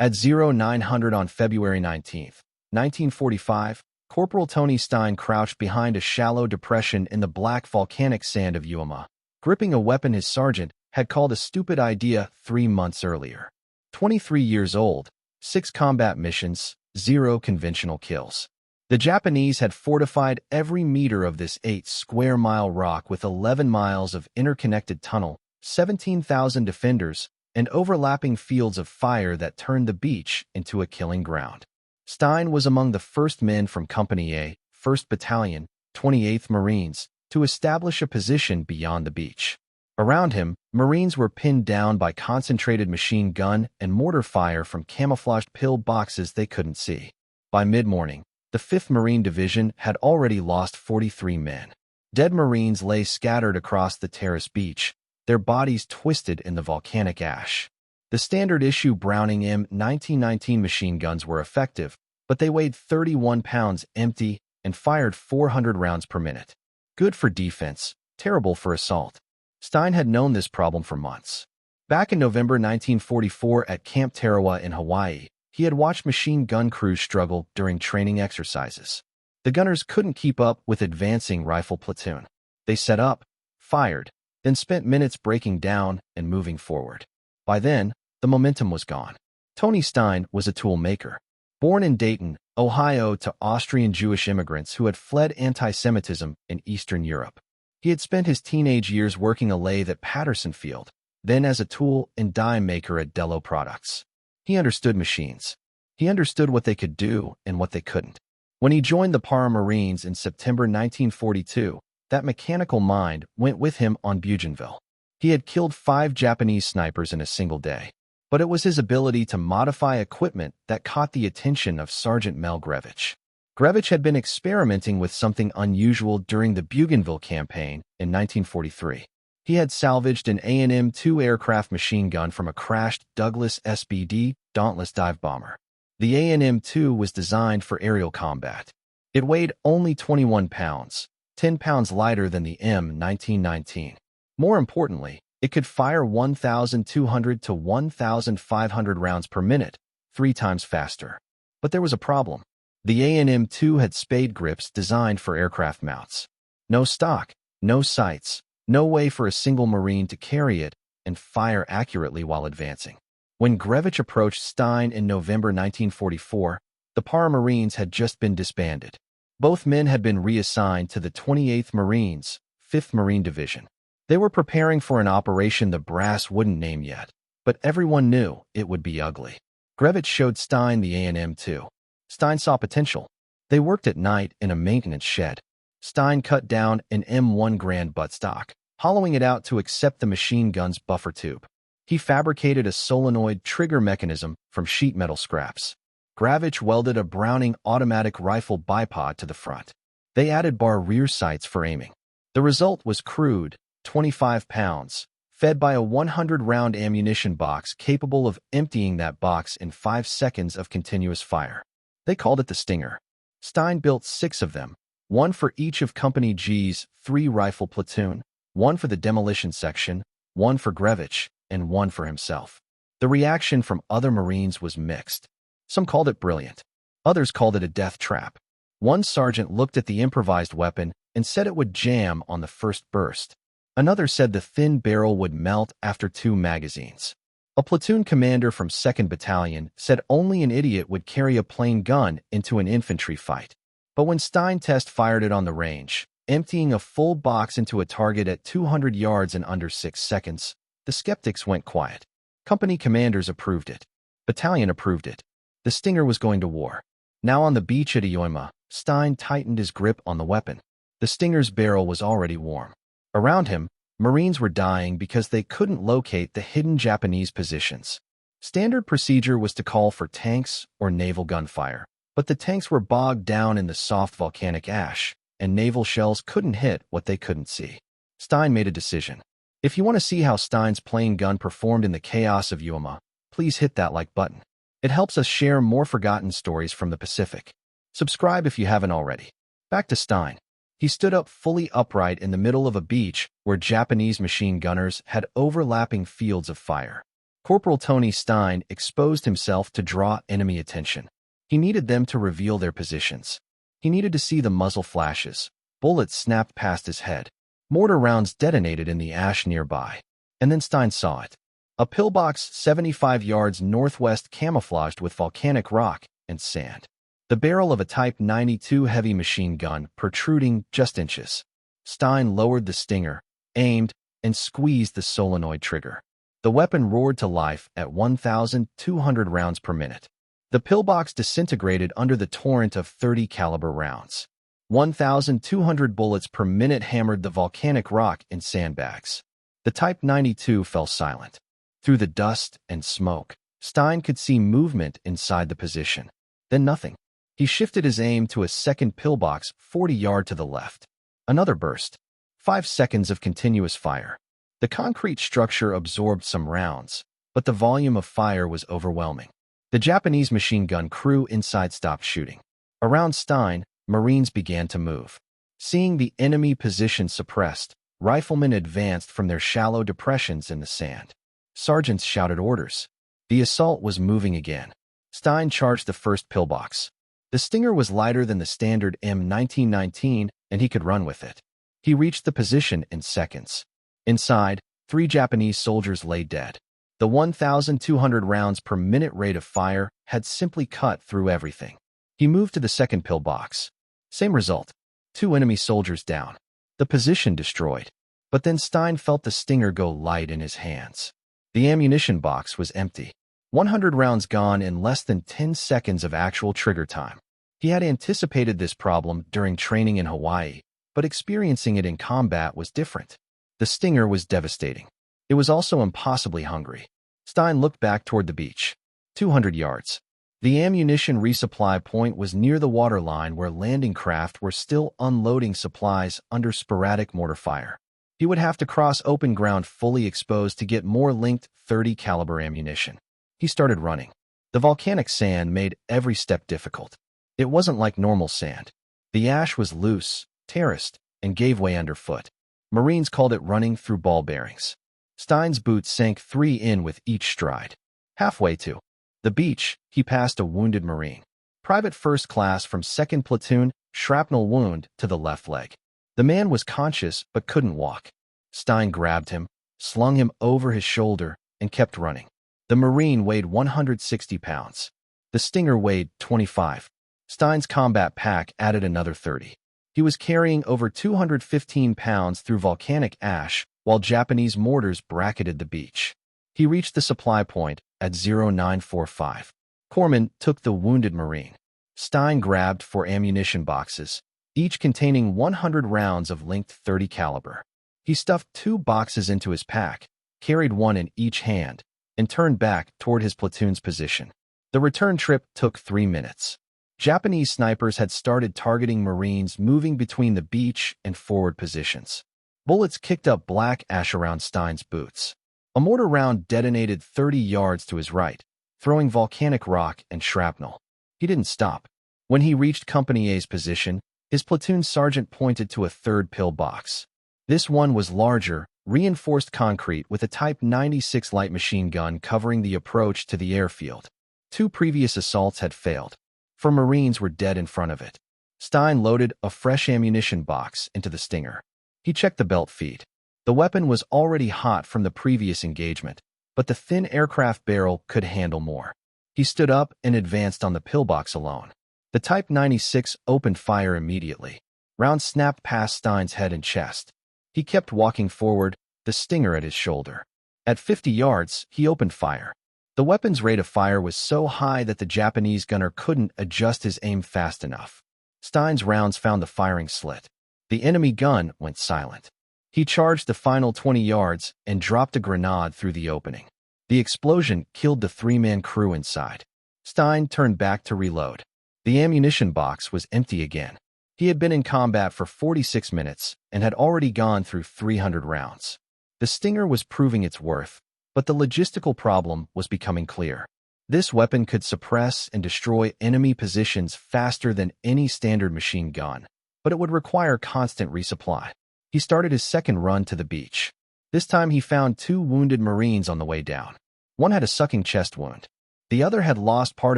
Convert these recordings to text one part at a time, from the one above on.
At 0900 on February 19, 1945, Corporal Tony Stein crouched behind a shallow depression in the black volcanic sand of Iwo Jima, gripping a weapon his sergeant had called a stupid idea 3 months earlier. 23 years old, 6 combat missions, 0 conventional kills. The Japanese had fortified every meter of this 8-square-mile rock with 11 miles of interconnected tunnel, 17,000 defenders, and overlapping fields of fire that turned the beach into a killing ground. Stein was among the first men from Company A, 1st Battalion, 28th Marines, to establish a position beyond the beach. Around him, Marines were pinned down by concentrated machine gun and mortar fire from camouflaged pill boxes they couldn't see. By mid-morning, the 5th Marine Division had already lost 43 men. Dead Marines lay scattered across the terrace beach, their bodies twisted in the volcanic ash. The standard-issue Browning M1919 machine guns were effective, but they weighed 31 pounds empty and fired 400 rounds per minute. Good for defense, terrible for assault. Stein had known this problem for months. Back in November 1944 at Camp Tarawa in Hawaii, he had watched machine gun crews struggle during training exercises. The gunners couldn't keep up with advancing rifle platoon. They set up, fired, then spent minutes breaking down and moving forward. By then, the momentum was gone. Tony Stein was a toolmaker. Born in Dayton, Ohio to Austrian Jewish immigrants who had fled anti-Semitism in Eastern Europe. He had spent his teenage years working a lathe at Patterson Field, then as a tool and die maker at Dello Products. He understood machines. He understood what they could do and what they couldn't. When he joined the Para Marines in September 1942, that mechanical mind went with him on Bougainville. He had killed 5 Japanese snipers in a single day. But it was his ability to modify equipment that caught the attention of Sergeant Mel Grevich. Grevich had been experimenting with something unusual during the Bougainville campaign in 1943. He had salvaged an A&M-2 aircraft machine gun from a crashed Douglas SBD Dauntless dive bomber. The A&M-2 was designed for aerial combat. It weighed only 21 pounds, 10 pounds lighter than the M1919. More importantly, it could fire 1,200 to 1,500 rounds per minute, 3 times faster. But there was a problem. The A&M-2 had spade grips designed for aircraft mounts. No stock, no sights, no way for a single Marine to carry it and fire accurately while advancing. When Grevich approached Stein in November 1944, the Para Marines had just been disbanded. Both men had been reassigned to the 28th Marines, 5th Marine Division. They were preparing for an operation the brass wouldn't name yet, but everyone knew it would be ugly. Grevich showed Stein the A&M-2. Stein saw potential. They worked at night in a maintenance shed. Stein cut down an M1 Garand buttstock, hollowing it out to accept the machine gun's buffer tube. He fabricated a solenoid trigger mechanism from sheet metal scraps. Grevich welded a Browning automatic rifle bipod to the front. They added bar rear sights for aiming. The result was crude, 25 pounds, fed by a 100-round ammunition box capable of emptying that box in 5 seconds of continuous fire. They called it the Stinger. Stein built 6 of them, 1 for each of Company G's 3 rifle platoon, 1 for the demolition section, 1 for Grevich, and 1 for himself. The reaction from other Marines was mixed. Some called it brilliant. Others called it a death trap. One sergeant looked at the improvised weapon and said it would jam on the first burst. Another said the thin barrel would melt after 2 magazines. A platoon commander from 2nd Battalion said only an idiot would carry a plain gun into an infantry fight. But when Stein fired it on the range, emptying a full box into a target at 200 yards in under 6 seconds, the skeptics went quiet. Company commanders approved it. Battalion approved it. The Stinger was going to war. Now on the beach at Iwo Jima, Stein tightened his grip on the weapon. The Stinger's barrel was already warm. Around him, Marines were dying because they couldn't locate the hidden Japanese positions. Standard procedure was to call for tanks or naval gunfire, but the tanks were bogged down in the soft volcanic ash, and naval shells couldn't hit what they couldn't see. Stein made a decision. If you want to see how Stein's plain gun performed in the chaos of Iwo Jima, please hit that like button. It helps us share more forgotten stories from the Pacific. Subscribe if you haven't already. Back to Stein. He stood up fully upright in the middle of a beach where Japanese machine gunners had overlapping fields of fire. Corporal Tony Stein exposed himself to draw enemy attention. He needed them to reveal their positions. He needed to see the muzzle flashes. Bullets snapped past his head. Mortar rounds detonated in the ash nearby. And then Stein saw it. A pillbox 75 yards northwest camouflaged with volcanic rock and sand. The barrel of a Type 92 heavy machine gun protruding just inches. Stein lowered the stinger, aimed, and squeezed the solenoid trigger. The weapon roared to life at 1,200 rounds per minute. The pillbox disintegrated under the torrent of 30 caliber rounds. 1,200 bullets per minute hammered the volcanic rock in sandbags. The Type 92 fell silent. Through the dust and smoke, Stein could see movement inside the position. Then nothing. He shifted his aim to a second pillbox 40 yards to the left. Another burst. 5 seconds of continuous fire. The concrete structure absorbed some rounds, but the volume of fire was overwhelming. The Japanese machine gun crew inside stopped shooting. Around Stein, Marines began to move. Seeing the enemy position suppressed, riflemen advanced from their shallow depressions in the sand. Sergeants shouted orders. The assault was moving again. Stein charged the first pillbox. The Stinger was lighter than the standard M1919, and he could run with it. He reached the position in seconds. Inside, 3 Japanese soldiers lay dead. The 1,200 rounds per minute rate of fire had simply cut through everything. He moved to the second pillbox. Same result. 2 enemy soldiers down. The position destroyed. But then Stein felt the Stinger go light in his hands. The ammunition box was empty. 100 rounds gone in less than 10 seconds of actual trigger time. He had anticipated this problem during training in Hawaii, but experiencing it in combat was different. The Stinger was devastating. It was also impossibly hungry. Stein looked back toward the beach. 200 yards. The ammunition resupply point was near the waterline where landing craft were still unloading supplies under sporadic mortar fire. He would have to cross open ground fully exposed to get more linked 30 caliber ammunition. He started running. The volcanic sand made every step difficult. It wasn't like normal sand. The ash was loose, terraced, and gave way underfoot. Marines called it running through ball bearings. Stein's boots sank 3 in with each stride. Halfway to the beach, he passed a wounded Marine. Private First Class from 2nd Platoon, shrapnel wound to the left leg. The man was conscious but couldn't walk. Stein grabbed him, slung him over his shoulder, and kept running. The Marine weighed 160 pounds. The Stinger weighed 25. Stein's combat pack added another 30. He was carrying over 215 pounds through volcanic ash while Japanese mortars bracketed the beach. He reached the supply point at 0945. Corpsman took the wounded Marine. Stein grabbed 4 ammunition boxes, each containing 100 rounds of linked 30 caliber. He stuffed 2 boxes into his pack, carried 1 in each hand, and turned back toward his platoon's position. The return trip took 3 minutes. Japanese snipers had started targeting Marines moving between the beach and forward positions. Bullets kicked up black ash around Stein's boots. A mortar round detonated 30 yards to his right, throwing volcanic rock and shrapnel. He didn't stop. When he reached Company A's position, his platoon sergeant pointed to a 3rd pillbox. This one was larger, reinforced concrete with a Type 96 light machine gun covering the approach to the airfield. 2 previous assaults had failed. 4 Marines were dead in front of it. Stein loaded a fresh ammunition box into the Stinger. He checked the belt feed. The weapon was already hot from the previous engagement, but the thin aircraft barrel could handle more. He stood up and advanced on the pillbox alone. The Type 96 opened fire immediately. Rounds snapped past Stein's head and chest. He kept walking forward, the Stinger at his shoulder. At 50 yards, he opened fire. The weapon's rate of fire was so high that the Japanese gunner couldn't adjust his aim fast enough. Stein's rounds found the firing slit. The enemy gun went silent. He charged the final 20 yards and dropped a grenade through the opening. The explosion killed the 3-man crew inside. Stein turned back to reload. The ammunition box was empty again. He had been in combat for 46 minutes and had already gone through 300 rounds. The Stinger was proving its worth, but the logistical problem was becoming clear. This weapon could suppress and destroy enemy positions faster than any standard machine gun, but it would require constant resupply. He started his second run to the beach. This time he found 2 wounded Marines on the way down. One had a sucking chest wound. The other had lost part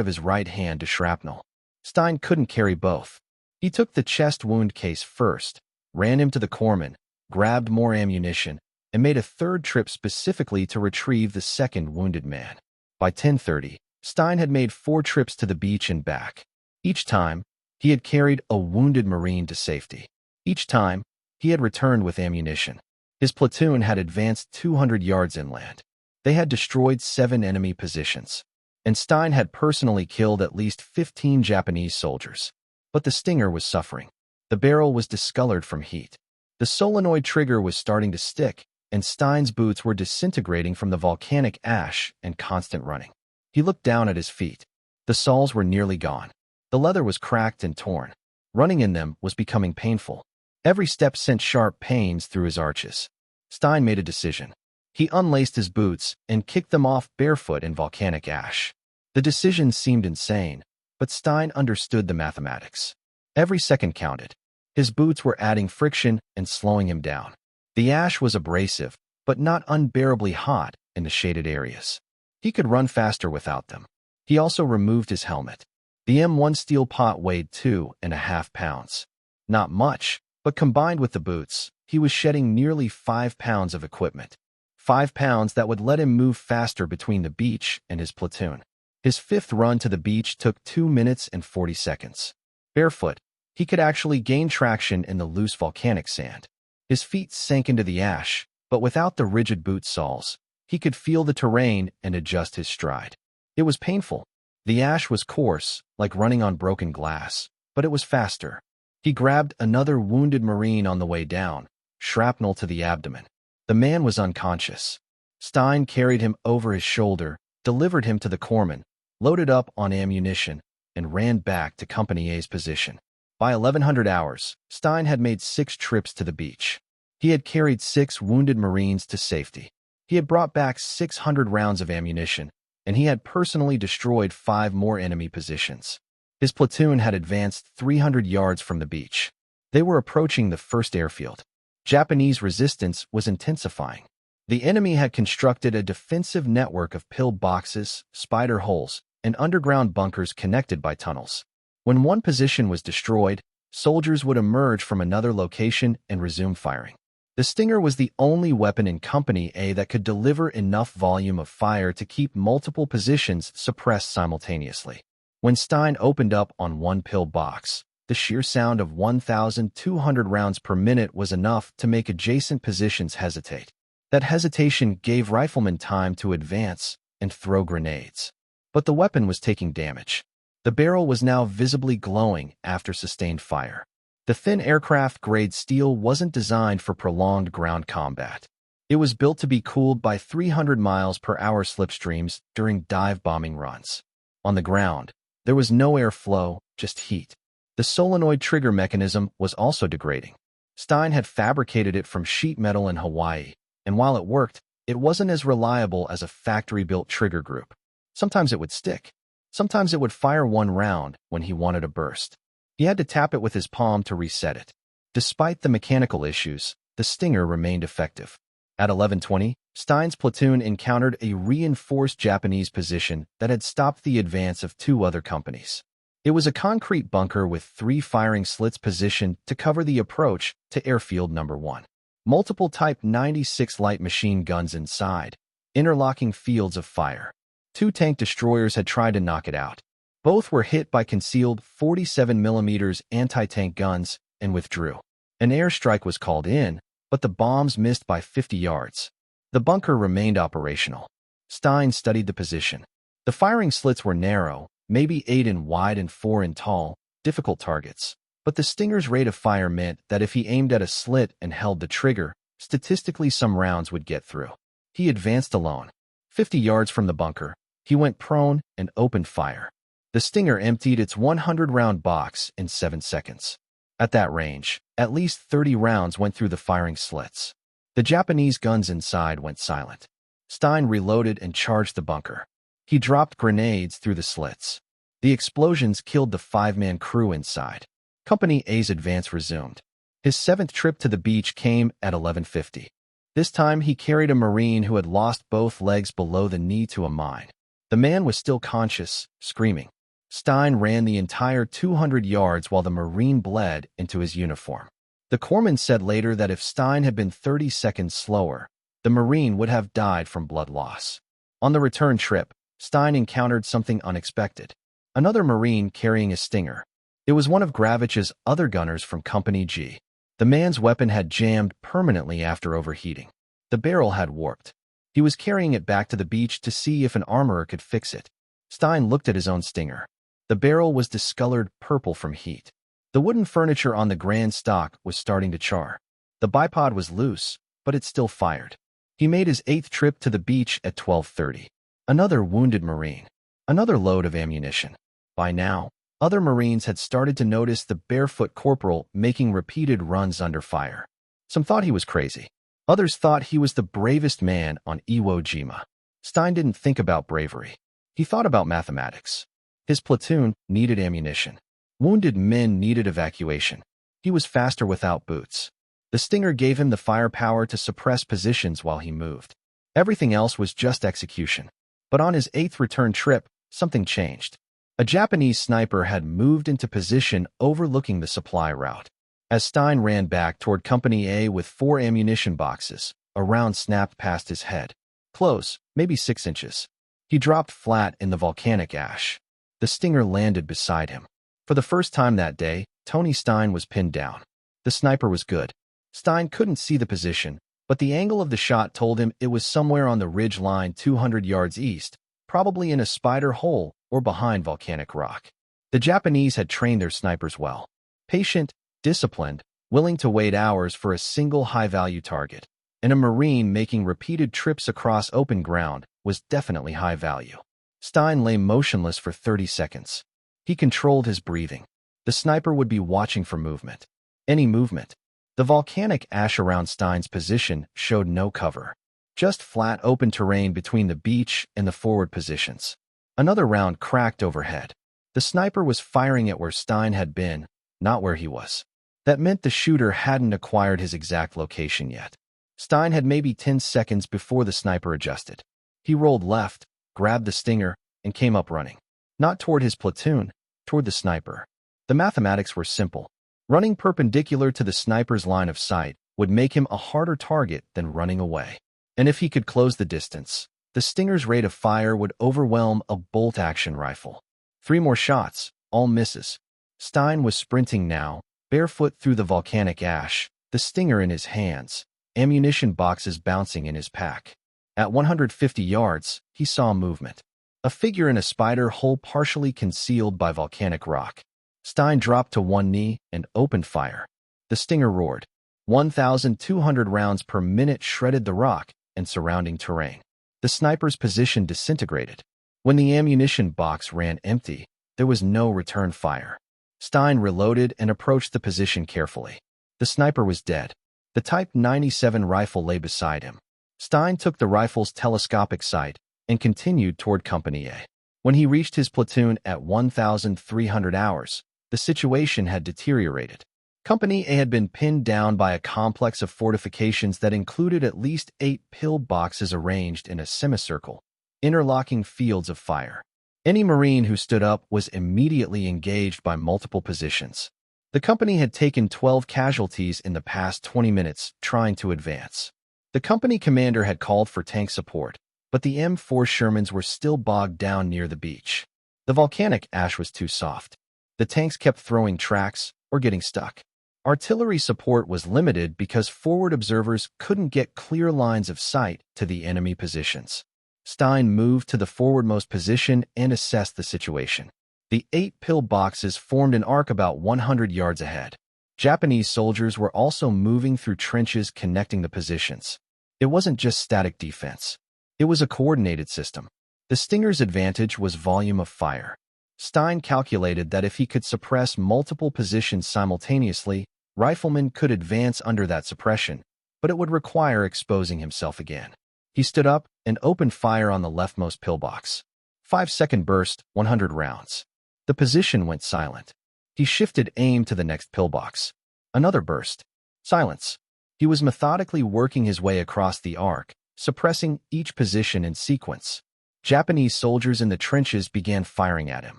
of his right hand to shrapnel. Stein couldn't carry both. He took the chest wound case first, ran him to the corpsman, grabbed more ammunition, and made a third trip specifically to retrieve the second wounded man. By 10:30, Stein had made 4 trips to the beach and back. Each time, he had carried a wounded Marine to safety. Each time, he had returned with ammunition. His platoon had advanced 200 yards inland. They had destroyed 7 enemy positions, and Stein had personally killed at least 15 Japanese soldiers. But the Stinger was suffering. The barrel was discolored from heat. The solenoid trigger was starting to stick, and Stein's boots were disintegrating from the volcanic ash and constant running. He looked down at his feet. The soles were nearly gone. The leather was cracked and torn. Running in them was becoming painful. Every step sent sharp pains through his arches. Stein made a decision. He unlaced his boots and kicked them off barefoot in volcanic ash. The decision seemed insane, but Stein understood the mathematics. Every second counted. His boots were adding friction and slowing him down. The ash was abrasive, but not unbearably hot in the shaded areas. He could run faster without them. He also removed his helmet. The M1 steel pot weighed 2.5 pounds. Not much, but combined with the boots, he was shedding nearly 5 pounds of equipment. 5 pounds that would let him move faster between the beach and his platoon. His 5th run to the beach took 2 minutes and 40 seconds. Barefoot, he could actually gain traction in the loose volcanic sand. His feet sank into the ash, but without the rigid boot soles, he could feel the terrain and adjust his stride. It was painful. The ash was coarse, like running on broken glass, but it was faster. He grabbed another wounded Marine on the way down, shrapnel to the abdomen. The man was unconscious. Stein carried him over his shoulder, delivered him to the corpsman, loaded up on ammunition, and ran back to Company A's position. By 1100 hours, Stein had made 6 trips to the beach. He had carried 6 wounded Marines to safety. He had brought back 600 rounds of ammunition, and he had personally destroyed 5 more enemy positions. His platoon had advanced 300 yards from the beach. They were approaching the first airfield. Japanese resistance was intensifying. The enemy had constructed a defensive network of pillboxes, spider holes, and underground bunkers connected by tunnels. When one position was destroyed, soldiers would emerge from another location and resume firing. The Stinger was the only weapon in Company A that could deliver enough volume of fire to keep multiple positions suppressed simultaneously. When Stein opened up on one pillbox, the sheer sound of 1,200 rounds per minute was enough to make adjacent positions hesitate. That hesitation gave riflemen time to advance and throw grenades. But the weapon was taking damage. The barrel was now visibly glowing after sustained fire. The thin aircraft-grade steel wasn't designed for prolonged ground combat. It was built to be cooled by 300 miles per hour slipstreams during dive bombing runs. On the ground, there was no airflow, just heat. The solenoid trigger mechanism was also degrading. Stein had fabricated it from sheet metal in Hawaii, and while it worked, it wasn't as reliable as a factory-built trigger group. Sometimes it would stick. Sometimes it would fire one round when he wanted a burst. He had to tap it with his palm to reset it. Despite the mechanical issues, the Stinger remained effective. At 11:20, Stein's platoon encountered a reinforced Japanese position that had stopped the advance of 2 other companies. It was a concrete bunker with 3 firing slits positioned to cover the approach to Airfield No. 1. Multiple Type 96 light machine guns inside, interlocking fields of fire. 2 tank destroyers had tried to knock it out. Both were hit by concealed 47mm anti-tank guns and withdrew. An airstrike was called in, but the bombs missed by 50 yards. The bunker remained operational. Stein studied the position. The firing slits were narrow, maybe 8 in wide and 4 in tall, difficult targets. But the Stinger's rate of fire meant that if he aimed at a slit and held the trigger, statistically some rounds would get through. He advanced alone. 50 yards from the bunker, he went prone and opened fire. The Stinger emptied its 100-round box in 7 seconds. At that range, at least 30 rounds went through the firing slits. The Japanese guns inside went silent. Stein reloaded and charged the bunker. He dropped grenades through the slits. The explosions killed the 5-man crew inside. Company A's advance resumed. His 7th trip to the beach came at 11:50. This time he carried a Marine who had lost both legs below the knee to a mine. The man was still conscious, screaming. Stein ran the entire 200 yards while the Marine bled into his uniform. The corpsman said later that if Stein had been 30 seconds slower, the Marine would have died from blood loss. On the return trip, Stein encountered something unexpected. Another Marine carrying a Stinger. It was one of Gravich's other gunners from Company G. The man's weapon had jammed permanently after overheating. The barrel had warped. He was carrying it back to the beach to see if an armorer could fix it. Stein looked at his own Stinger. The barrel was discolored purple from heat. The wooden furniture on the Grand stock was starting to char. The bipod was loose, but it still fired. He made his 8th trip to the beach at 12:30. Another wounded Marine. Another load of ammunition. By now, other Marines had started to notice the barefoot corporal making repeated runs under fire. Some thought he was crazy. Others thought he was the bravest man on Iwo Jima. Stein didn't think about bravery. He thought about mathematics. His platoon needed ammunition. Wounded men needed evacuation. He was faster without boots. The Stinger gave him the firepower to suppress positions while he moved. Everything else was just execution. But on his 8th return trip, something changed. A Japanese sniper had moved into position overlooking the supply route. As Stein ran back toward Company A with 4 ammunition boxes, a round snapped past his head. Close, maybe 6 inches. He dropped flat in the volcanic ash. The Stinger landed beside him. For the first time that day, Tony Stein was pinned down. The sniper was good. Stein couldn't see the position, but the angle of the shot told him it was somewhere on the ridge line 200 yards east, probably in a spider hole or behind volcanic rock. The Japanese had trained their snipers well. Patient, disciplined, willing to wait hours for a single high-value target. And a Marine making repeated trips across open ground was definitely high value. Stein lay motionless for 30 seconds. He controlled his breathing. The sniper would be watching for movement. Any movement. The volcanic ash around Stein's position showed no cover. Just flat open terrain between the beach and the forward positions. Another round cracked overhead. The sniper was firing at where Stein had been, not where he was. That meant the shooter hadn't acquired his exact location yet. Stein had maybe 10 seconds before the sniper adjusted. He rolled left, grabbed the Stinger, and came up running. Not toward his platoon, toward the sniper. The mathematics were simple. Running perpendicular to the sniper's line of sight would make him a harder target than running away. And if he could close the distance, the Stinger's rate of fire would overwhelm a bolt-action rifle. 3 more shots, all misses. Stein was sprinting now, barefoot through the volcanic ash, the Stinger in his hands, ammunition boxes bouncing in his pack. At 150 yards, he saw movement. A figure in a spider hole partially concealed by volcanic rock. Stein dropped to one knee and opened fire. The Stinger roared. 1,200 rounds per minute shredded the rock and surrounding terrain. The sniper's position disintegrated. When the ammunition box ran empty, there was no return fire. Stein reloaded and approached the position carefully. The sniper was dead. The Type 97 rifle lay beside him. Stein took the rifle's telescopic sight and continued toward Company A. When he reached his platoon at 1,300 hours, the situation had deteriorated. Company A had been pinned down by a complex of fortifications that included at least 8 pill boxes arranged in a semicircle, interlocking fields of fire. Any Marine who stood up was immediately engaged by multiple positions. The company had taken 12 casualties in the past 20 minutes trying to advance. The company commander had called for tank support, but the M4 Shermans were still bogged down near the beach. The volcanic ash was too soft. The tanks kept throwing tracks or getting stuck. Artillery support was limited because forward observers couldn't get clear lines of sight to the enemy positions. Stein moved to the forwardmost position and assessed the situation. The 8 pill boxes formed an arc about 100 yards ahead. Japanese soldiers were also moving through trenches connecting the positions. It wasn't just static defense. It was a coordinated system. The Stinger's advantage was volume of fire. Stein calculated that if he could suppress multiple positions simultaneously, riflemen could advance under that suppression, but it would require exposing himself again. He stood up and opened fire on the leftmost pillbox. 5-second burst, 100 rounds. The position went silent. He shifted aim to the next pillbox. Another burst. Silence. He was methodically working his way across the arc, suppressing each position in sequence. Japanese soldiers in the trenches began firing at him.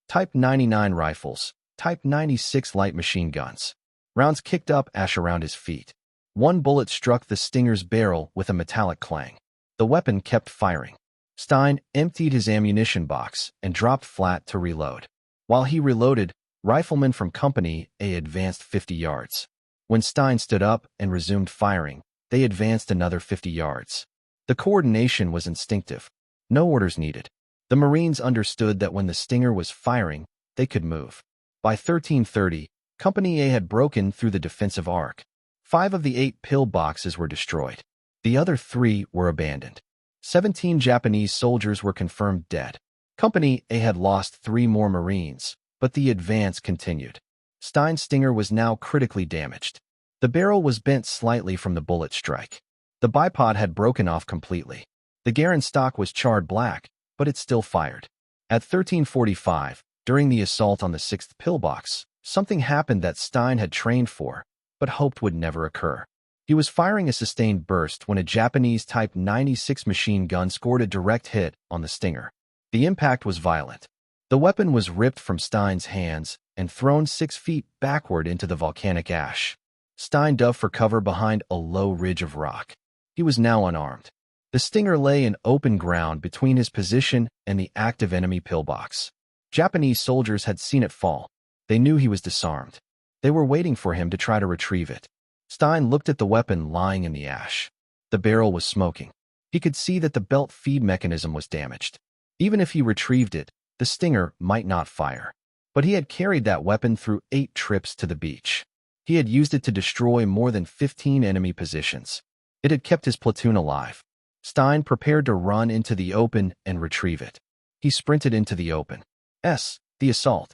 Type 99 rifles, Type 96 light machine guns. Rounds kicked up ash around his feet. One bullet struck the Stinger's barrel with a metallic clang. The weapon kept firing. Stein emptied his ammunition box and dropped flat to reload. While he reloaded, riflemen from Company A advanced 50 yards. When Stein stood up and resumed firing, they advanced another 50 yards. The coordination was instinctive. No orders needed. The Marines understood that when the Stinger was firing, they could move. By 13:30, Company A had broken through the defensive arc. 5 of the 8 pillboxes were destroyed. The other 3 were abandoned. 17 Japanese soldiers were confirmed dead. Company A had lost 3 more Marines, but the advance continued. Stein's Stinger was now critically damaged. The barrel was bent slightly from the bullet strike. The bipod had broken off completely. The Garand stock was charred black, but it still fired. At 13:45, during the assault on the 6th pillbox, something happened that Stein had trained for, but hoped would never occur. He was firing a sustained burst when a Japanese Type 96 machine gun scored a direct hit on the Stinger. The impact was violent. The weapon was ripped from Stein's hands and thrown 6 feet backward into the volcanic ash. Stein dove for cover behind a low ridge of rock. He was now unarmed. The Stinger lay in open ground between his position and the active enemy pillbox. Japanese soldiers had seen it fall. They knew he was disarmed. They were waiting for him to try to retrieve it. Stein looked at the weapon lying in the ash. The barrel was smoking. He could see that the belt feed mechanism was damaged. Even if he retrieved it, the Stinger might not fire. But he had carried that weapon through 8 trips to the beach. He had used it to destroy more than 15 enemy positions. It had kept his platoon alive. Stein prepared to run into the open and retrieve it. He sprinted into the open. The assault.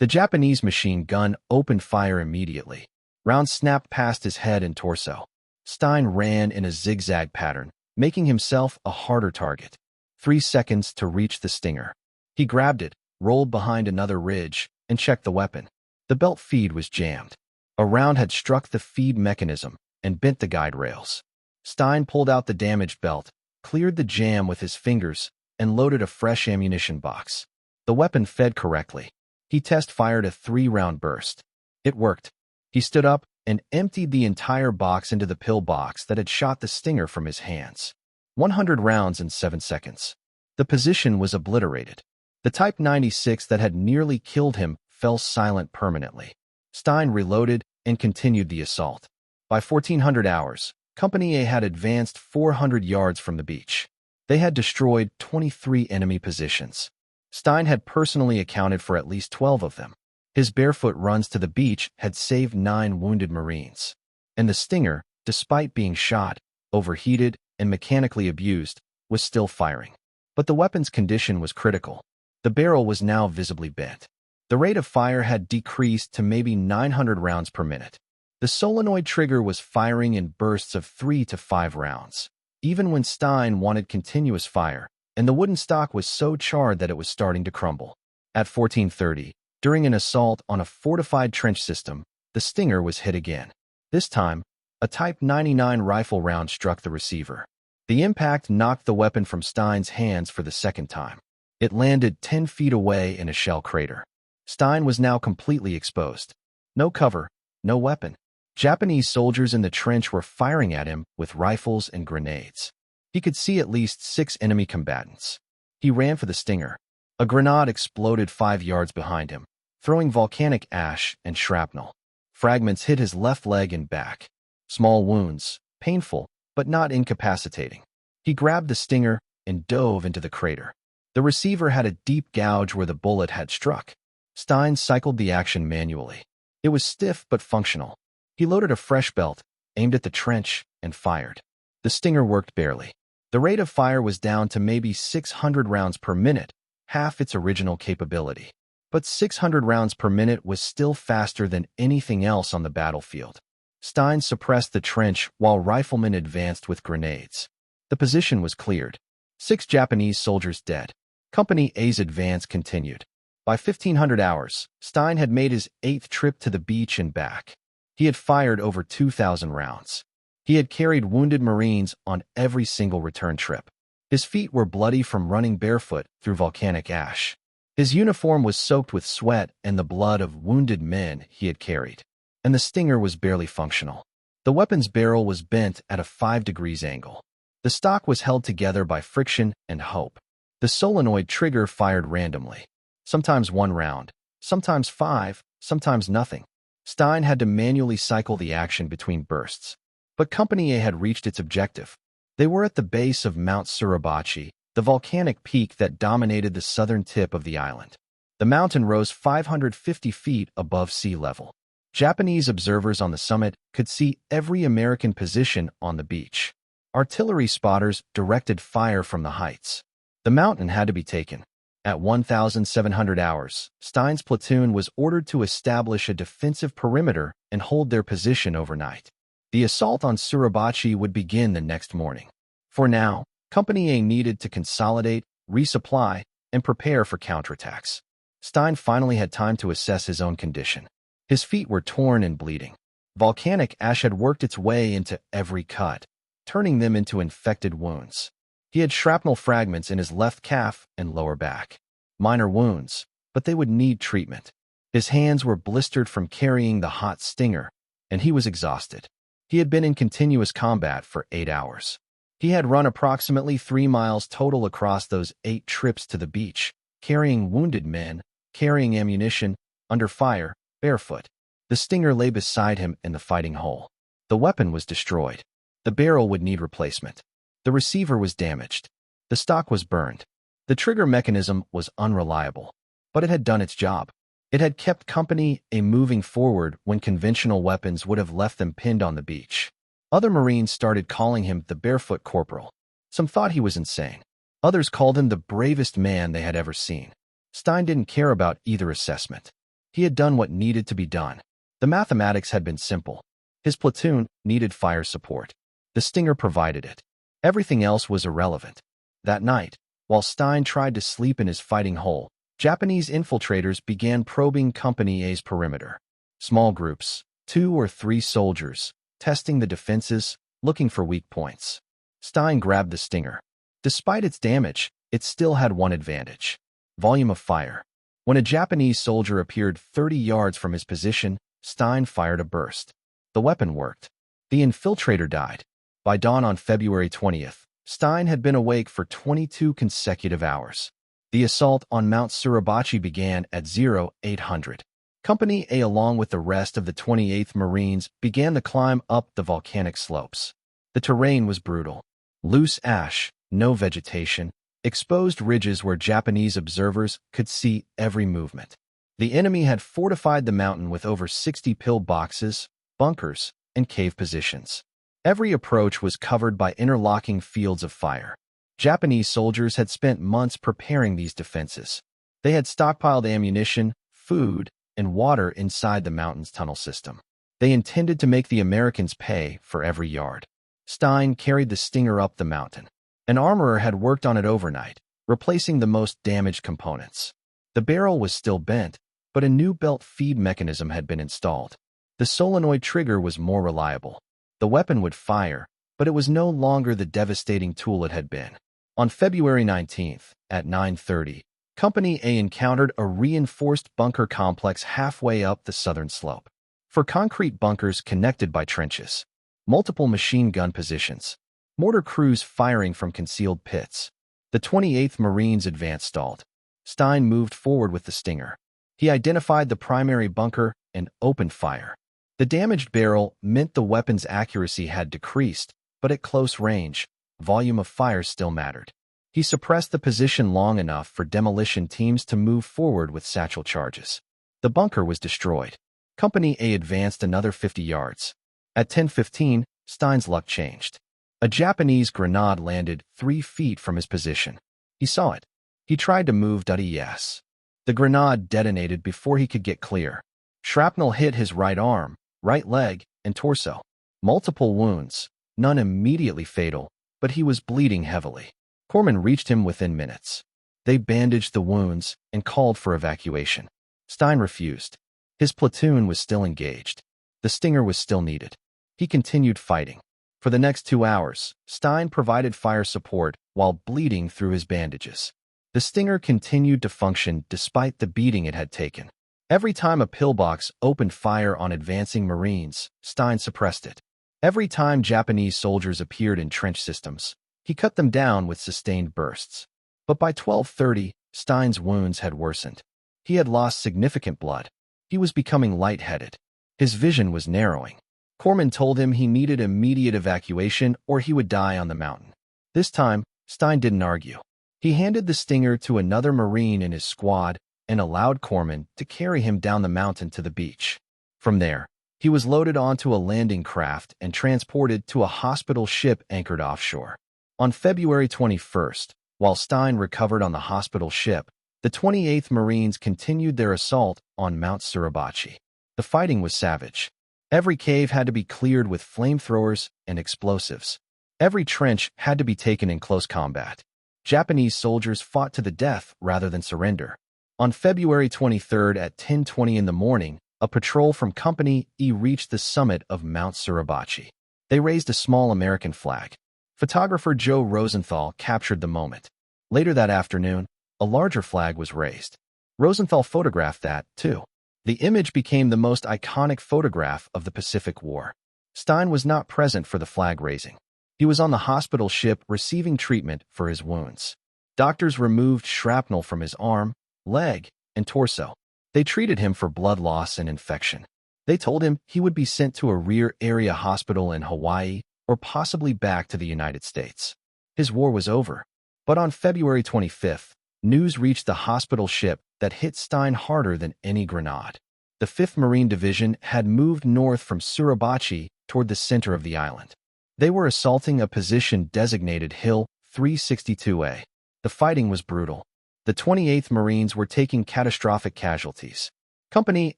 The Japanese machine gun opened fire immediately. Rounds snapped past his head and torso. Stein ran in a zigzag pattern, making himself a harder target. 3 seconds to reach the Stinger. He grabbed it, rolled behind another ridge, and checked the weapon. The belt feed was jammed. A round had struck the feed mechanism and bent the guide rails. Stein pulled out the damaged belt, cleared the jam with his fingers, and loaded a fresh ammunition box. The weapon fed correctly. He test-fired a 3-round burst. It worked. He stood up and emptied the entire box into the pillbox that had shot the Stinger from his hands. 100 rounds in 7 seconds. The position was obliterated. The Type 96 that had nearly killed him fell silent permanently. Stein reloaded and continued the assault. By 1400 hours, Company A had advanced 400 yards from the beach. They had destroyed 23 enemy positions. Stein had personally accounted for at least 12 of them. His barefoot runs to the beach had saved 9 wounded Marines. And the Stinger, despite being shot, overheated, and mechanically abused, was still firing. But the weapon's condition was critical. The barrel was now visibly bent. The rate of fire had decreased to maybe 900 rounds per minute. The solenoid trigger was firing in bursts of 3 to 5 rounds, even when Stein wanted continuous fire, and the wooden stock was so charred that it was starting to crumble. At 14:30, during an assault on a fortified trench system, the Stinger was hit again. This time, a Type 99 rifle round struck the receiver. The impact knocked the weapon from Stein's hands for the second time. It landed 10 feet away in a shell crater. Stein was now completely exposed. No cover, no weapon. Japanese soldiers in the trench were firing at him with rifles and grenades. He could see at least 6 enemy combatants. He ran for the Stinger. A grenade exploded 5 yards behind him, throwing volcanic ash and shrapnel. Fragments hit his left leg and back. Small wounds, painful, but not incapacitating. He grabbed the Stinger and dove into the crater. The receiver had a deep gouge where the bullet had struck. Stein cycled the action manually. It was stiff but functional. He loaded a fresh belt, aimed at the trench, and fired. The Stinger worked barely. The rate of fire was down to maybe 600 rounds per minute, half its original capability. But 600 rounds per minute was still faster than anything else on the battlefield. Stein suppressed the trench while riflemen advanced with grenades. The position was cleared. 6 Japanese soldiers dead. Company A's advance continued. By 1500 hours, Stein had made his 8th trip to the beach and back. He had fired over 2,000 rounds. He had carried wounded Marines on every single return trip. His feet were bloody from running barefoot through volcanic ash. His uniform was soaked with sweat and the blood of wounded men he had carried. And the Stinger was barely functional. The weapon's barrel was bent at a 5-degree angle. The stock was held together by friction and hope. The solenoid trigger fired randomly. Sometimes 1 round, sometimes 5, sometimes nothing. Stein had to manually cycle the action between bursts. But Company A had reached its objective. They were at the base of Mount Suribachi, the volcanic peak that dominated the southern tip of the island. The mountain rose 550 feet above sea level. Japanese observers on the summit could see every American position on the beach. Artillery spotters directed fire from the heights. The mountain had to be taken. At 1,700 hours, Stein's platoon was ordered to establish a defensive perimeter and hold their position overnight. The assault on Suribachi would begin the next morning. For now, Company A needed to consolidate, resupply, and prepare for counterattacks. Stein finally had time to assess his own condition. His feet were torn and bleeding. Volcanic ash had worked its way into every cut, turning them into infected wounds. He had shrapnel fragments in his left calf and lower back. Minor wounds, but they would need treatment. His hands were blistered from carrying the hot Stinger, and he was exhausted. He had been in continuous combat for 8 hours. He had run approximately 3 miles total across those 8 trips to the beach, carrying wounded men, carrying ammunition, under fire, barefoot. The Stinger lay beside him in the fighting hole. The weapon was destroyed. The barrel would need replacement. The receiver was damaged. The stock was burned. The trigger mechanism was unreliable, but it had done its job. It had kept Company A moving forward when conventional weapons would have left them pinned on the beach. Other Marines started calling him the Barefoot Corporal. Some thought he was insane. Others called him the bravest man they had ever seen. Stein didn't care about either assessment. He had done what needed to be done. The mathematics had been simple. His platoon needed fire support. The Stinger provided it. Everything else was irrelevant. That night, while Stein tried to sleep in his fighting hole, Japanese infiltrators began probing Company A's perimeter. Small groups, 2 or 3 soldiers, testing the defenses, looking for weak points. Stein grabbed the Stinger. Despite its damage, it still had one advantage: volume of fire. When a Japanese soldier appeared 30 yards from his position, Stein fired a burst. The weapon worked. The infiltrator died. By dawn on February 20th, Stein had been awake for 22 consecutive hours. The assault on Mount Suribachi began at 0800. Company A, along with the rest of the 28th Marines, began the climb up the volcanic slopes. The terrain was brutal. Loose ash, no vegetation, exposed ridges where Japanese observers could see every movement. The enemy had fortified the mountain with over 60 pillboxes, bunkers, and cave positions. Every approach was covered by interlocking fields of fire. Japanese soldiers had spent months preparing these defenses. They had stockpiled ammunition, food, and water inside the mountain's tunnel system. They intended to make the Americans pay for every yard. Stein carried the Stinger up the mountain. An armorer had worked on it overnight, replacing the most damaged components. The barrel was still bent, but a new belt feed mechanism had been installed. The solenoid trigger was more reliable. The weapon would fire, but it was no longer the devastating tool it had been. On February 19th, at 9:30, Company A encountered a reinforced bunker complex halfway up the southern slope. 4 concrete bunkers connected by trenches. Multiple machine gun positions. Mortar crews firing from concealed pits. The 28th Marines' advance stalled. Stein moved forward with the Stinger. He identified the primary bunker and opened fire. The damaged barrel meant the weapon's accuracy had decreased, but at close range, volume of fire still mattered. He suppressed the position long enough for demolition teams to move forward with satchel charges. The bunker was destroyed. Company A advanced another 50 yards. At 10:15, Stein's luck changed. A Japanese grenade landed 3 feet from his position. He saw it. He tried to move. Yes. The grenade detonated before he could get clear. Shrapnel hit his right arm, right leg, and torso. Multiple wounds, none immediately fatal, but he was bleeding heavily. Corpsmen reached him within minutes. They bandaged the wounds and called for evacuation. Stein refused. His platoon was still engaged. The Stinger was still needed. He continued fighting. For the next 2 hours, Stein provided fire support while bleeding through his bandages. The Stinger continued to function despite the beating it had taken. Every time a pillbox opened fire on advancing Marines, Stein suppressed it. Every time Japanese soldiers appeared in trench systems, he cut them down with sustained bursts. But by 12:30, Stein's wounds had worsened. He had lost significant blood. He was becoming lightheaded. His vision was narrowing. Corpsman told him he needed immediate evacuation or he would die on the mountain. This time, Stein didn't argue. He handed the Stinger to another Marine in his squad and allowed Corpsman to carry him down the mountain to the beach. From there, he was loaded onto a landing craft and transported to a hospital ship anchored offshore. On February 21st, while Stein recovered on the hospital ship, the 28th Marines continued their assault on Mount Suribachi. The fighting was savage. Every cave had to be cleared with flamethrowers and explosives. Every trench had to be taken in close combat. Japanese soldiers fought to the death rather than surrender. On February 23rd at 10:20 in the morning, a patrol from Company E reached the summit of Mount Suribachi. They raised a small American flag. Photographer Joe Rosenthal captured the moment. Later that afternoon, a larger flag was raised. Rosenthal photographed that, too. The image became the most iconic photograph of the Pacific War. Stein was not present for the flag raising. He was on the hospital ship receiving treatment for his wounds. Doctors removed shrapnel from his arm, leg, and torso. They treated him for blood loss and infection. They told him he would be sent to a rear area hospital in Hawaii or possibly back to the United States. His war was over. But on February 25th, news reached the hospital ship that hit Stein harder than any grenade. The 5th Marine Division had moved north from Suribachi toward the center of the island. They were assaulting a position designated Hill 362A. The fighting was brutal. The 28th Marines were taking catastrophic casualties. Company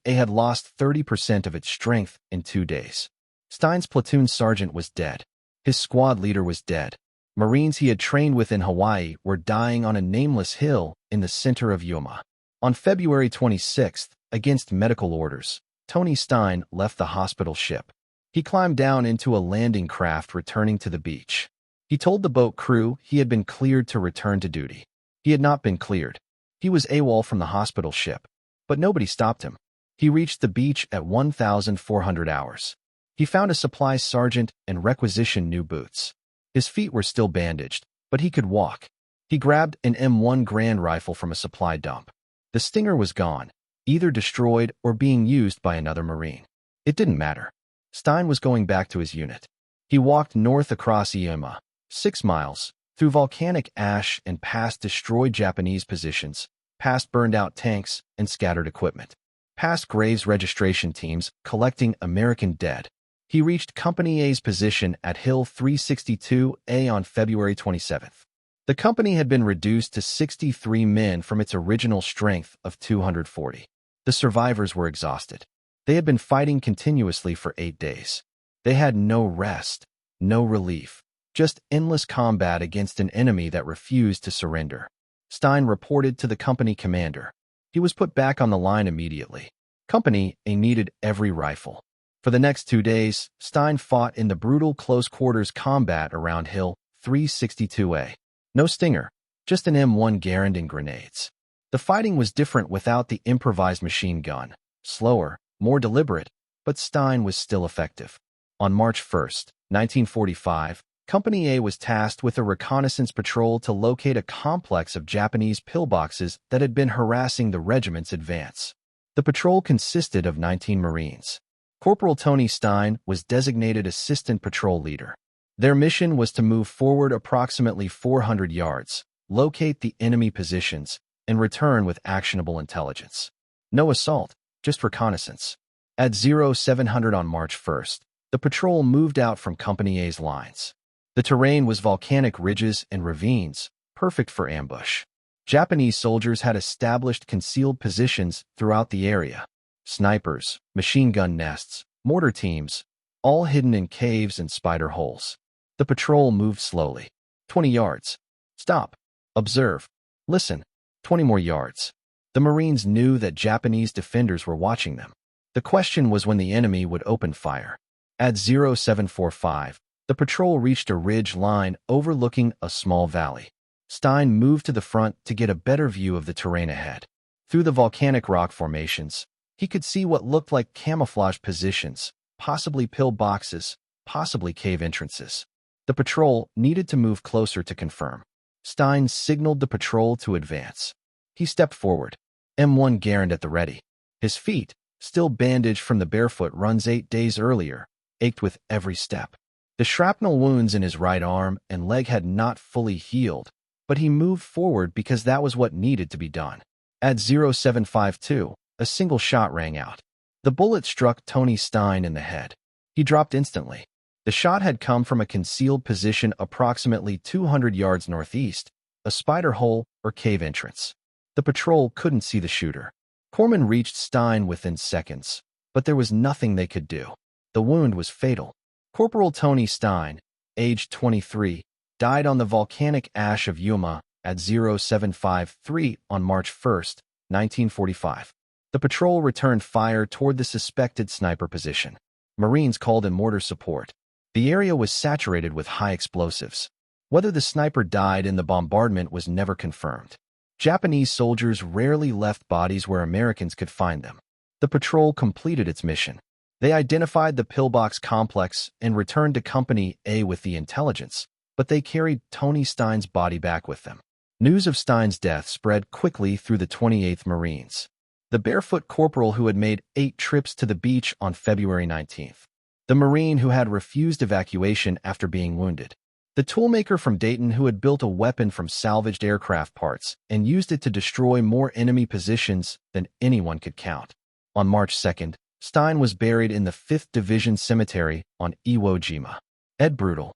A had lost 30% of its strength in 2 days. Stein's platoon sergeant was dead. His squad leader was dead. Marines he had trained with in Hawaii were dying on a nameless hill in the center of Iwo Jima. On February 26th, against medical orders, Tony Stein left the hospital ship. He climbed down into a landing craft returning to the beach. He told the boat crew he had been cleared to return to duty. He had not been cleared. He was AWOL from the hospital ship, but nobody stopped him. He reached the beach at 1,400 hours. He found a supply sergeant and requisitioned new boots. His feet were still bandaged, but he could walk. He grabbed an M1 Garand rifle from a supply dump. The Stinger was gone, either destroyed or being used by another Marine. It didn't matter. Stein was going back to his unit. He walked north across Iwo Jima, 6 miles, through volcanic ash and past destroyed Japanese positions, past burned-out tanks and scattered equipment, past graves registration teams collecting American dead. He reached Company A's position at Hill 362A on February 27th. The company had been reduced to 63 men from its original strength of 240. The survivors were exhausted. They had been fighting continuously for 8 days. They had no rest, no relief, just endless combat against an enemy that refused to surrender. Stein reported to the company commander. He was put back on the line immediately. Company A needed every rifle. For the next 2 days, Stein fought in the brutal close-quarters combat around Hill 362A. No Stinger, just an M1 Garand and grenades. The fighting was different without the improvised machine gun. Slower, more deliberate, but Stein was still effective. On March 1st, 1945, Company A was tasked with a reconnaissance patrol to locate a complex of Japanese pillboxes that had been harassing the regiment's advance. The patrol consisted of 19 Marines. Corporal Tony Stein was designated assistant patrol leader. Their mission was to move forward approximately 400 yards, locate the enemy positions, and return with actionable intelligence. No assault, just reconnaissance. At 0700 on March 1st, the patrol moved out from Company A's lines. The terrain was volcanic ridges and ravines, perfect for ambush. Japanese soldiers had established concealed positions throughout the area. Snipers, machine gun nests, mortar teams, all hidden in caves and spider holes. The patrol moved slowly. 20 yards. Stop. Observe. Listen. 20 more yards. The Marines knew that Japanese defenders were watching them. The question was when the enemy would open fire. At 0745, The patrol reached a ridge line overlooking a small valley. Stein moved to the front to get a better view of the terrain ahead. Through the volcanic rock formations, he could see what looked like camouflage positions, possibly pillboxes, possibly cave entrances. The patrol needed to move closer to confirm. Stein signaled the patrol to advance. He stepped forward, M1 Garand at the ready. His feet, still bandaged from the barefoot runs 8 days earlier, ached with every step. The shrapnel wounds in his right arm and leg had not fully healed, but he moved forward because that was what needed to be done. At 0752, a single shot rang out. The bullet struck Tony Stein in the head. He dropped instantly. The shot had come from a concealed position approximately 200 yards northeast, a spider hole or cave entrance. The patrol couldn't see the shooter. Corpsmen reached Stein within seconds, but there was nothing they could do. The wound was fatal. Corporal Tony Stein, aged 23, died on the volcanic ash of Yuma at 0753 on March 1, 1945. The patrol returned fire toward the suspected sniper position. Marines called in mortar support. The area was saturated with high explosives. Whether the sniper died in the bombardment was never confirmed. Japanese soldiers rarely left bodies where Americans could find them. The patrol completed its mission. They identified the pillbox complex and returned to Company A with the intelligence, but they carried Tony Stein's body back with them. News of Stein's death spread quickly through the 28th Marines. The barefoot corporal who had made 8 trips to the beach on February 19th. The Marine who had refused evacuation after being wounded. The toolmaker from Dayton who had built a weapon from salvaged aircraft parts and used it to destroy more enemy positions than anyone could count. On March 2nd, Stein was buried in the 5th Division Cemetery on Iwo Jima. Ed Brutal.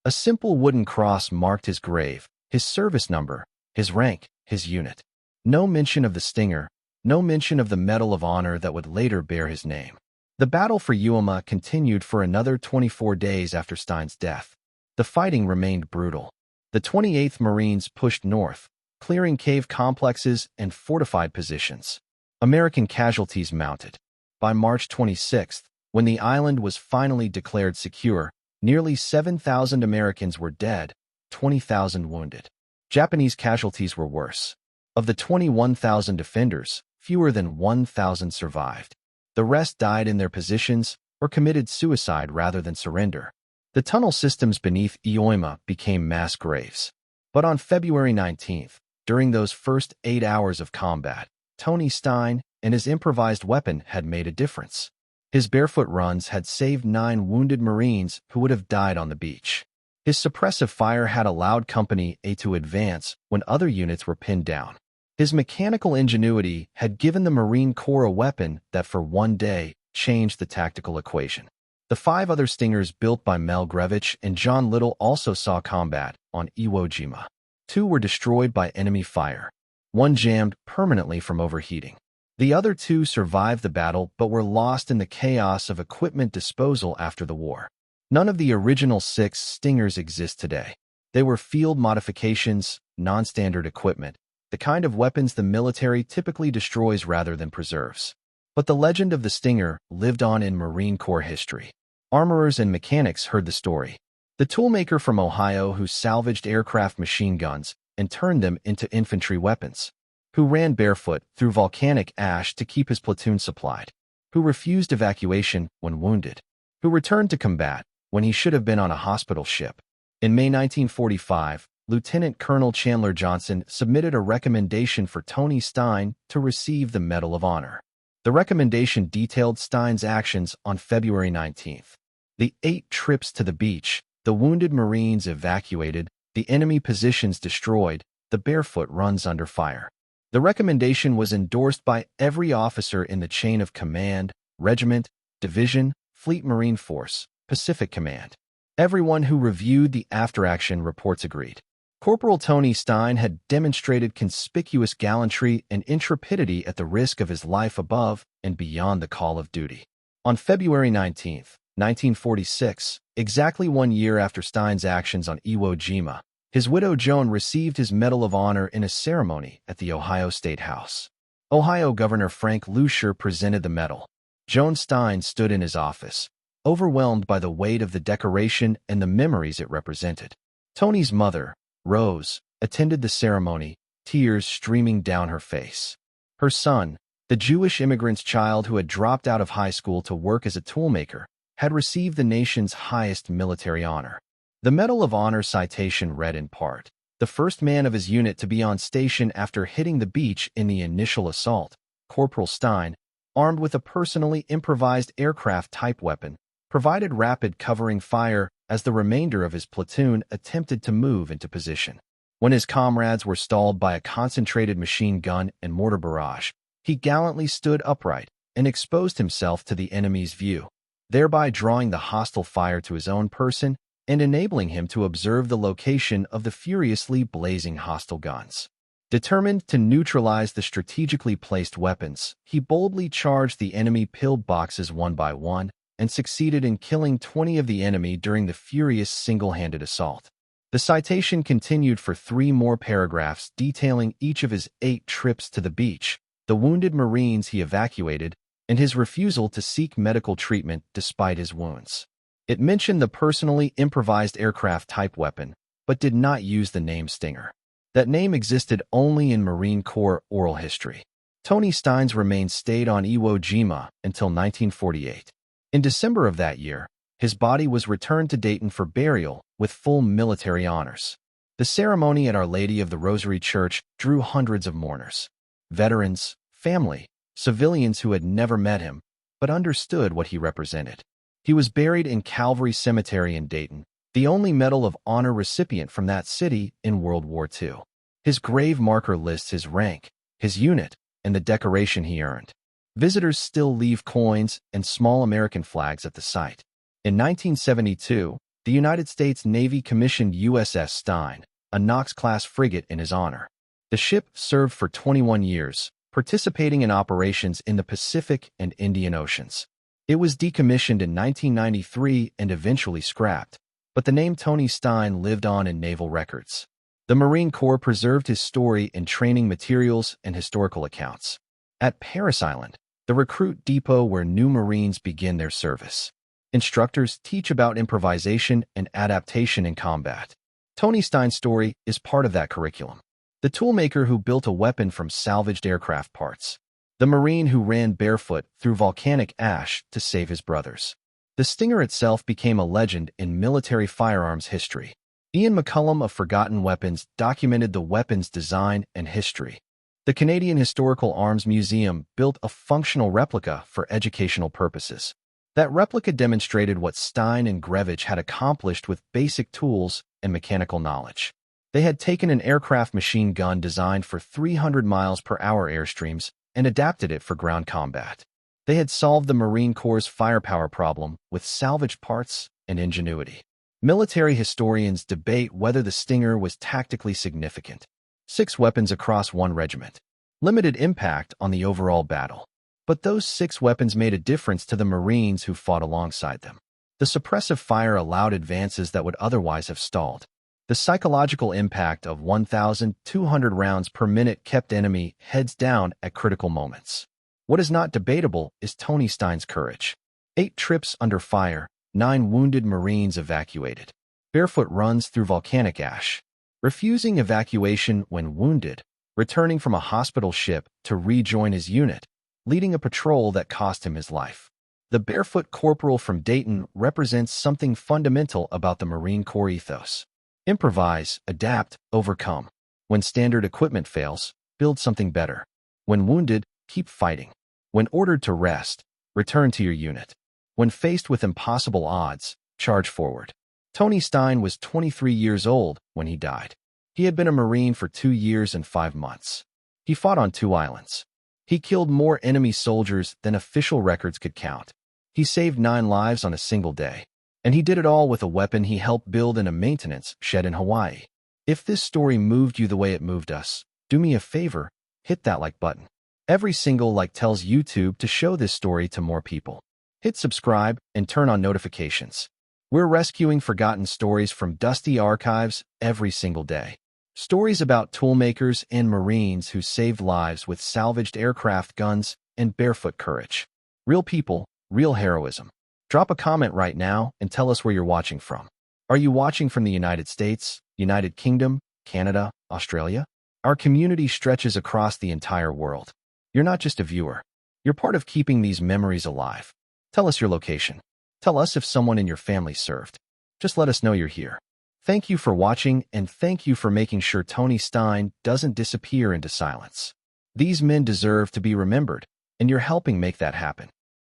A simple wooden cross marked his grave, his service number, his rank, his unit. No mention of the stinger, no mention of the Medal of Honor that would later bear his name. The battle for Yuma continued for another 24 days after Stein's death. The fighting remained brutal. The 28th Marines pushed north, clearing cave complexes and fortified positions. American casualties mounted. By March 26th, when the island was finally declared secure, nearly 7,000 Americans were dead, 20,000 wounded. Japanese casualties were worse. Of the 21,000 defenders, fewer than 1,000 survived. The rest died in their positions or committed suicide rather than surrender. The tunnel systems beneath Iwo Jima became mass graves. But on February 19th, during those first 8 hours of combat, Tony Stein and his improvised weapon had made a difference. His barefoot runs had saved 9 wounded Marines who would have died on the beach. His suppressive fire had allowed Company A to advance when other units were pinned down. His mechanical ingenuity had given the Marine Corps a weapon that for one day changed the tactical equation. The 5 other Stingers built by Mel Grevich and John Little also saw combat on Iwo Jima. 2 were destroyed by enemy fire. 1 jammed permanently from overheating. The other 2 survived the battle but were lost in the chaos of equipment disposal after the war. None of the original 6 Stingers exist today. They were field modifications, non-standard equipment, the kind of weapons the military typically destroys rather than preserves. But the legend of the Stinger lived on in Marine Corps history. Armorers and mechanics heard the story. The toolmaker from Ohio who salvaged aircraft machine guns and turned them into infantry weapons, who ran barefoot through volcanic ash to keep his platoon supplied, who refused evacuation when wounded, who returned to combat when he should have been on a hospital ship. In May 1945, Lieutenant Colonel Chandler Johnson submitted a recommendation for Tony Stein to receive the Medal of Honor. The recommendation detailed Stein's actions on February 19th. The 8 trips to the beach, the wounded Marines evacuated, the enemy positions destroyed, the barefoot runs under fire. The recommendation was endorsed by every officer in the chain of command, regiment, division, Fleet Marine Force, Pacific Command. Everyone who reviewed the after-action reports agreed. Corporal Tony Stein had demonstrated conspicuous gallantry and intrepidity at the risk of his life above and beyond the call of duty. On February 19, 1946, exactly 1 year after Stein's actions on Iwo Jima, his widow Joan received his Medal of Honor in a ceremony at the Ohio State House. Ohio Governor Frank Lucier presented the medal. Joan Stein stood in his office, overwhelmed by the weight of the decoration and the memories it represented. Tony's mother, Rose, attended the ceremony, tears streaming down her face. Her son, the Jewish immigrant's child who had dropped out of high school to work as a toolmaker, had received the nation's highest military honor. The Medal of Honor citation read in part, "The first man of his unit to be on station after hitting the beach in the initial assault, Corporal Stein, armed with a personally improvised aircraft-type weapon, provided rapid covering fire as the remainder of his platoon attempted to move into position. When his comrades were stalled by a concentrated machine gun and mortar barrage, he gallantly stood upright and exposed himself to the enemy's view, thereby drawing the hostile fire to his own person and enabling him to observe the location of the furiously blazing hostile guns. Determined to neutralize the strategically placed weapons, he boldly charged the enemy pillboxes one by one and succeeded in killing 20 of the enemy during the furious single-handed assault." The citation continued for 3 more paragraphs detailing each of his 8 trips to the beach, the wounded Marines he evacuated, and his refusal to seek medical treatment despite his wounds. It mentioned the personally improvised aircraft-type weapon, but did not use the name Stinger. That name existed only in Marine Corps oral history. Tony Stein's remains stayed on Iwo Jima until 1948. In December of that year, his body was returned to Dayton for burial with full military honors. The ceremony at Our Lady of the Rosary Church drew hundreds of mourners. Veterans, family, civilians who had never met him, but understood what he represented. He was buried in Calvary Cemetery in Dayton, the only Medal of Honor recipient from that city in World War II. His grave marker lists his rank, his unit, and the decoration he earned. Visitors still leave coins and small American flags at the site. In 1972, the United States Navy commissioned USS Stein, a Knox-class frigate, in his honor. The ship served for 21 years, participating in operations in the Pacific and Indian Oceans. It was decommissioned in 1993 and eventually scrapped, but the name Tony Stein lived on in naval records. The Marine Corps preserved his story in training materials and historical accounts. At Parris Island, the recruit depot where new Marines begin their service, instructors teach about improvisation and adaptation in combat. Tony Stein's story is part of that curriculum. The toolmaker who built a weapon from salvaged aircraft parts. The Marine who ran barefoot through volcanic ash to save his brothers. The Stinger itself became a legend in military firearms history. Ian McCullum of Forgotten Weapons documented the weapon's design and history. The Canadian Historical Arms Museum built a functional replica for educational purposes. That replica demonstrated what Stein and Grevich had accomplished with basic tools and mechanical knowledge. They had taken an aircraft machine gun designed for 300 miles per hour airstreams and adapted it for ground combat. They had solved the Marine Corps' firepower problem with salvaged parts and ingenuity. Military historians debate whether the Stinger was tactically significant. 6 weapons across 1 regiment. Limited impact on the overall battle. But those 6 weapons made a difference to the Marines who fought alongside them. The suppressive fire allowed advances that would otherwise have stalled. The psychological impact of 1,200 rounds per minute kept enemy heads down at critical moments. What is not debatable is Tony Stein's courage. 8 trips under fire, 9 wounded Marines evacuated. Barefoot runs through volcanic ash. Refusing evacuation when wounded, returning from a hospital ship to rejoin his unit, leading a patrol that cost him his life. The barefoot corporal from Dayton represents something fundamental about the Marine Corps ethos. Improvise, adapt, overcome. When standard equipment fails, build something better. When wounded, keep fighting. When ordered to rest, return to your unit. When faced with impossible odds, charge forward. Tony Stein was 23 years old when he died. He had been a Marine for 2 years and 5 months. He fought on 2 islands. He killed more enemy soldiers than official records could count. He saved 9 lives on a single day. And he did it all with a weapon he helped build in a maintenance shed in Hawaii. If this story moved you the way it moved us, do me a favor, hit that like button. Every single like tells YouTube to show this story to more people. Hit subscribe and turn on notifications. We're rescuing forgotten stories from dusty archives every single day. Stories about toolmakers and Marines who saved lives with salvaged aircraft guns and barefoot courage. Real people, real heroism. Drop a comment right now and tell us where you're watching from. Are you watching from the United States, United Kingdom, Canada, Australia? Our community stretches across the entire world. You're not just a viewer. You're part of keeping these memories alive. Tell us your location. Tell us if someone in your family served. Just let us know you're here. Thank you for watching, and thank you for making sure Tony Stein doesn't disappear into silence. These men deserve to be remembered, and you're helping make that happen.